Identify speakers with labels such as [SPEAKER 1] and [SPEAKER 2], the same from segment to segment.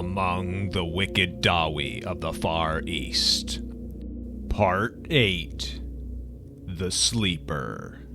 [SPEAKER 1] Among the Wicked Dawi of the Far East. Part 8. The Sleeper.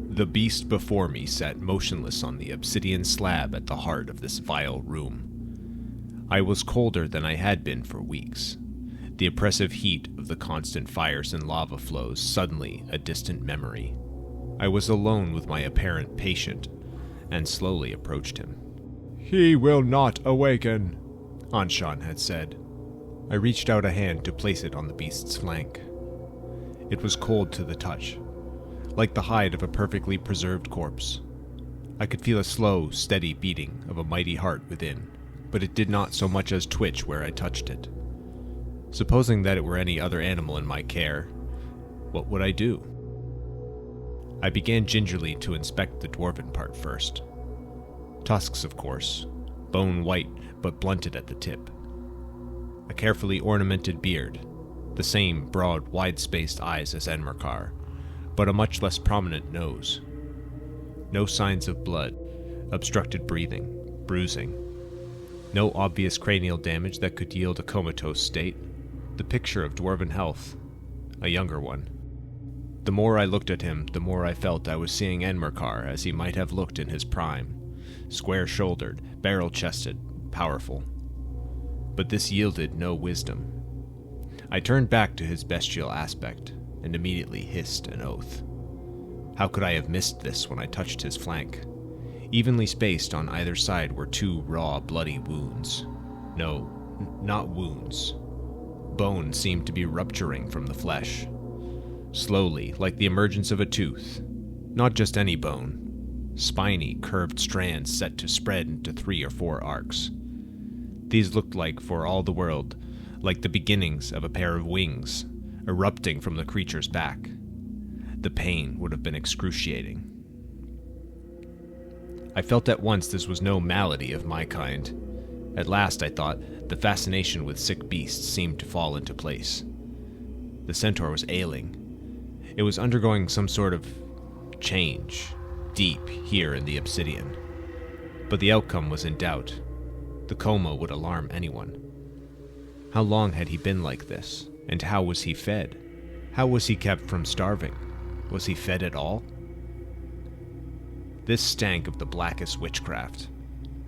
[SPEAKER 1] The beast before me sat motionless on the obsidian slab at the heart of this vile room. I was colder than I had been for weeks. The oppressive heat of the constant fires and lava flows suddenly a distant memory. I was alone with my apparent patient, and slowly approached him.
[SPEAKER 2] "He will not awaken,"
[SPEAKER 1] Anshan had said. I reached out a hand to place it on the beast's flank. It was cold to the touch, like the hide of a perfectly preserved corpse. I could feel a slow, steady beating of a mighty heart within, but it did not so much as twitch where I touched it. Supposing that it were any other animal in my care, what would I do? I began gingerly to inspect the dwarven part first. Tusks, of course, bone white but blunted at the tip. A carefully ornamented beard, the same broad, wide-spaced eyes as Enmerkar, but a much less prominent nose. No signs of blood, obstructed breathing, bruising. No obvious cranial damage that could yield a comatose state. The picture of dwarven health, a younger one. The more I looked at him, the more I felt I was seeing Enmerkar as he might have looked in his prime. Square-shouldered, barrel-chested, powerful. But this yielded no wisdom. I turned back to his bestial aspect, and immediately hissed an oath. How could I have missed this when I touched his flank? Evenly spaced on either side were two raw, bloody wounds. No, not wounds. Bone seemed to be rupturing from the flesh. Slowly, like the emergence of a tooth. Not just any bone. Spiny, curved strands set to spread into 3 or 4 arcs. These looked like, for all the world, like the beginnings of a pair of wings, erupting from the creature's back. The pain would have been excruciating. I felt at once this was no malady of my kind. At last, I thought, the fascination with sick beasts seemed to fall into place. The centaur was ailing. It was undergoing some sort of change, deep here in the obsidian. But the outcome was in doubt. The coma would alarm anyone. How long had he been like this? And how was he fed? How was he kept from starving? Was he fed at all? This stank of the blackest witchcraft.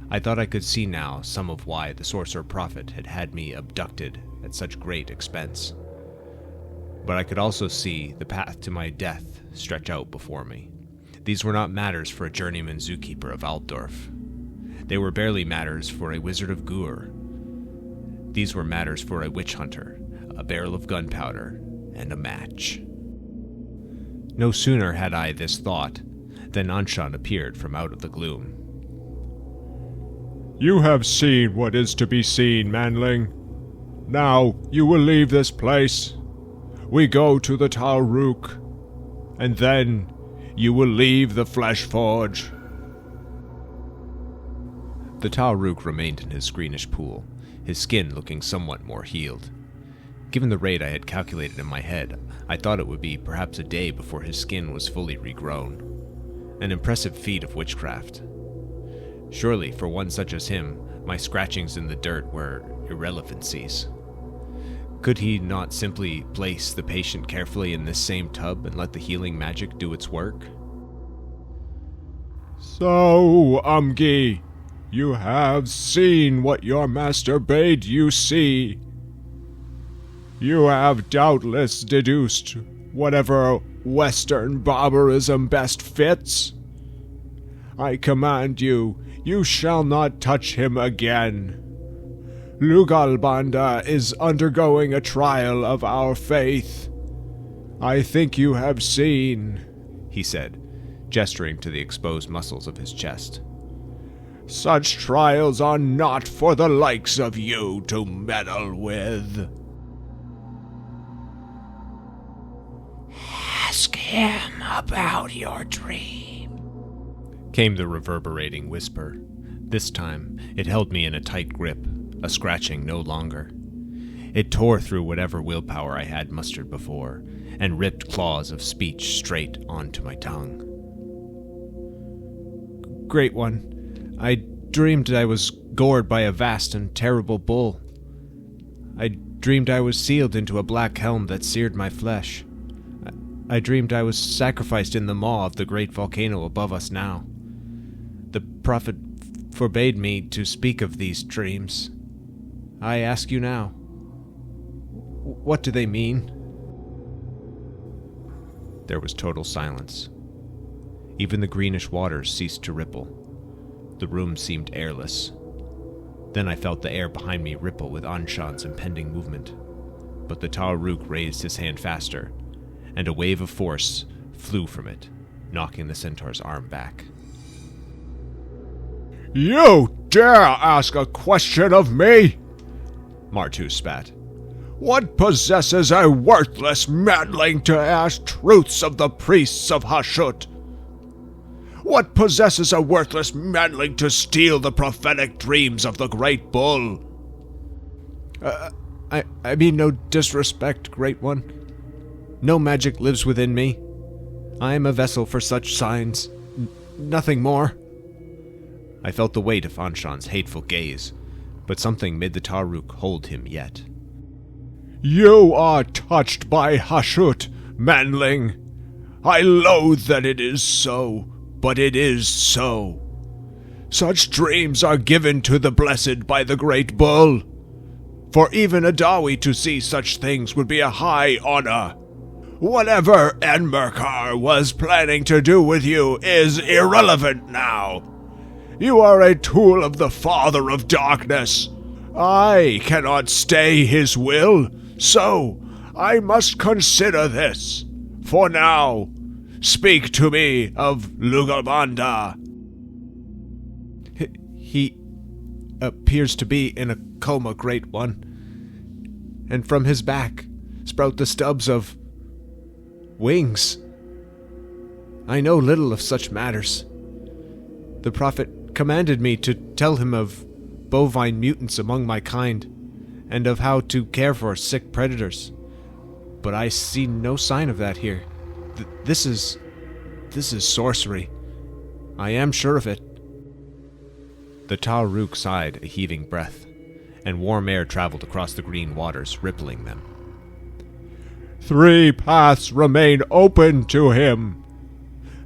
[SPEAKER 1] I thought I could see now some of why the sorcerer prophet had had me abducted at such great expense. But I could also see the path to my death stretch out before me. These were not matters for a journeyman zookeeper of Altdorf. They were barely matters for a wizard of Gur. These were matters for a witch hunter, a barrel of gunpowder, and a match. No sooner had I this thought than Anshan appeared from out of the gloom.
[SPEAKER 2] "You have seen what is to be seen, manling. Now you will leave this place. We go to the Tauruk, and then you will leave the Flesh Forge."
[SPEAKER 1] The Tauruk remained in his greenish pool, his skin looking somewhat more healed. Given the rate I had calculated in my head, I thought it would be perhaps a day before his skin was fully regrown. An impressive feat of witchcraft. Surely, for one such as him, my scratchings in the dirt were irrelevancies. Could he not simply place the patient carefully in this same tub and let the healing magic do its work?
[SPEAKER 2] "So, Umgi, you have seen what your master bade you see. You have doubtless deduced whatever Western barbarism best fits. I command you, you shall not touch him again. Lugalbanda is undergoing a trial of our faith. I think you have seen," he said, gesturing to the exposed muscles of his chest. "Such trials are not for the likes of you to meddle with."
[SPEAKER 3] "Ask him about your dream,"
[SPEAKER 1] came the reverberating whisper. This time, it held me in a tight grip, a scratching no longer. It tore through whatever willpower I had mustered before, and ripped claws of speech straight onto my tongue.
[SPEAKER 2] "Great One, I
[SPEAKER 1] dreamed I was gored by a vast and terrible bull. I dreamed I was sealed into a black helm that seared my flesh. I dreamed I was sacrificed in the maw of the great volcano above us now. The prophet forbade me to speak of these dreams. I ask you now, what do they mean? There was total silence. Even the greenish waters ceased to ripple. The room seemed airless. Then I felt the air behind me ripple with Anshan's impending movement. But the Ta'aruk raised his hand faster, and a wave of force flew from it, knocking the centaur's arm back.
[SPEAKER 2] You dare ask a question of me?
[SPEAKER 1] Martu spat.
[SPEAKER 2] What possesses a worthless madling to ask truths of the priests of Hashut? What possesses a worthless madling to steal the prophetic dreams of the great bull?
[SPEAKER 1] I mean no disrespect, Great One. No magic lives within me. I am a vessel for such signs. Nothing more. I felt the weight of Anshan's hateful gaze, but something made the Ta'aruk hold him yet.
[SPEAKER 2] You are touched by Hashut, manling. I loathe that it is so, but it is so. Such dreams are given to the blessed by the great bull. For even a Dawi to see such things would be a high honor. Whatever Enmerkar was planning to do with you is irrelevant now. You are a tool of the Father of Darkness. I cannot stay his will, so I must consider this. For now, speak to me of Lugalbanda.
[SPEAKER 1] He appears to be in a coma, Great One, and from his back sprout the stubs of wings. I know little of such matters. The prophet commanded me to tell him of bovine mutants among my kind, and of how to care for sick predators. But I see no sign of that here. This is sorcery. I am sure of it. The Ta'aruk sighed a heaving breath, and warm air traveled across the green waters, rippling them.
[SPEAKER 2] 3 paths remain open to him.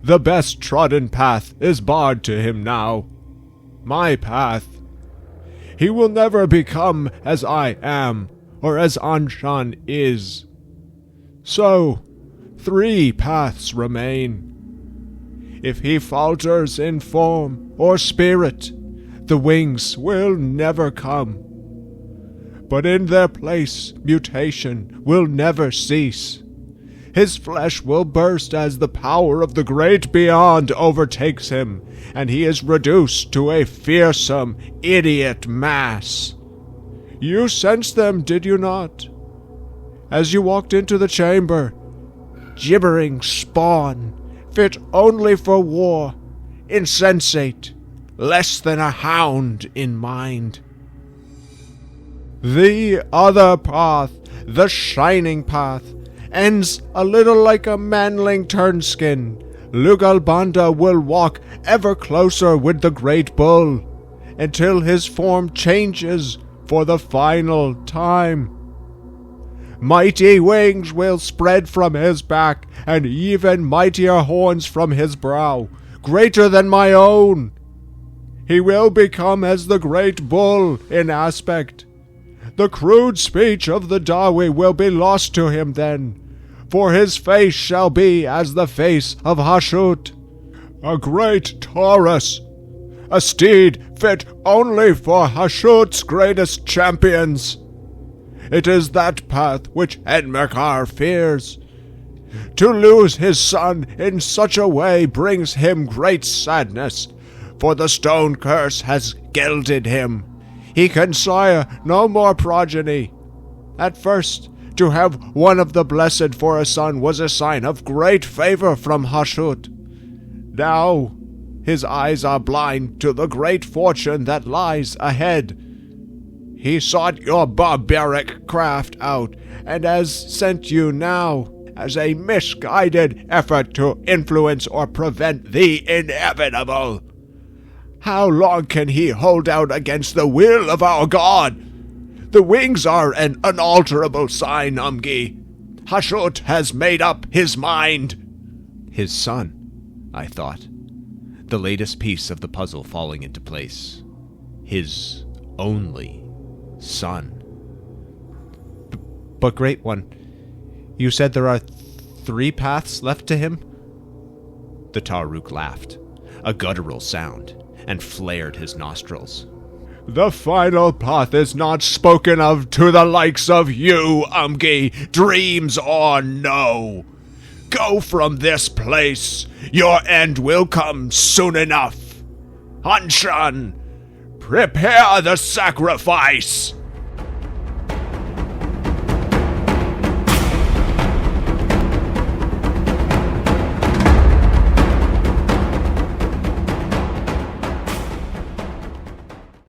[SPEAKER 2] The best trodden path is barred to him now. My path. He will never become as I am, or as Anshan is. So, 3 paths remain. If he falters in form or spirit, the wings will never come. But in their place, mutation will never cease. His flesh will burst as the power of the great beyond overtakes him, and he is reduced to a fearsome, idiot mass. You sensed them, did you not? As you walked into the chamber, gibbering spawn, fit only for war, insensate, less than a hound in mind. The other path, the shining path, ends a little like a manling turnskin. Lugalbanda will walk ever closer with the great bull, until his form changes for the final time. Mighty wings will spread from his back, and even mightier horns from his brow, greater than my own. He will become as the great bull in aspect. The crude speech of the Dawi will be lost to him then, for his face shall be as the face of Hashut, a great Taurus, a steed fit only for Hashut's greatest champions. It is that path which Enmerkar fears. To lose his son in such a way brings him great sadness, for the stone curse has gelded him. He can sire no more progeny. At first, to have one of the blessed for a son was a sign of great favor from Hashut. Now, his eyes are blind to the great fortune that lies ahead. He sought your barbaric craft out, and has sent you now as a misguided effort to influence or prevent the inevitable. How long can he hold out against the will of our god? The wings are an unalterable sign, Umgi. Hashut has made up his mind.
[SPEAKER 1] His son, I thought. The latest piece of the puzzle falling into place. His only son. But Great One, you said there are 3 paths left to him? The Taruk laughed, a guttural sound, and flared his nostrils.
[SPEAKER 2] The final path is not spoken of to the likes of you, Umgi, dreams or no. Go from this place. Your end will come soon enough. Anshan, prepare the sacrifice.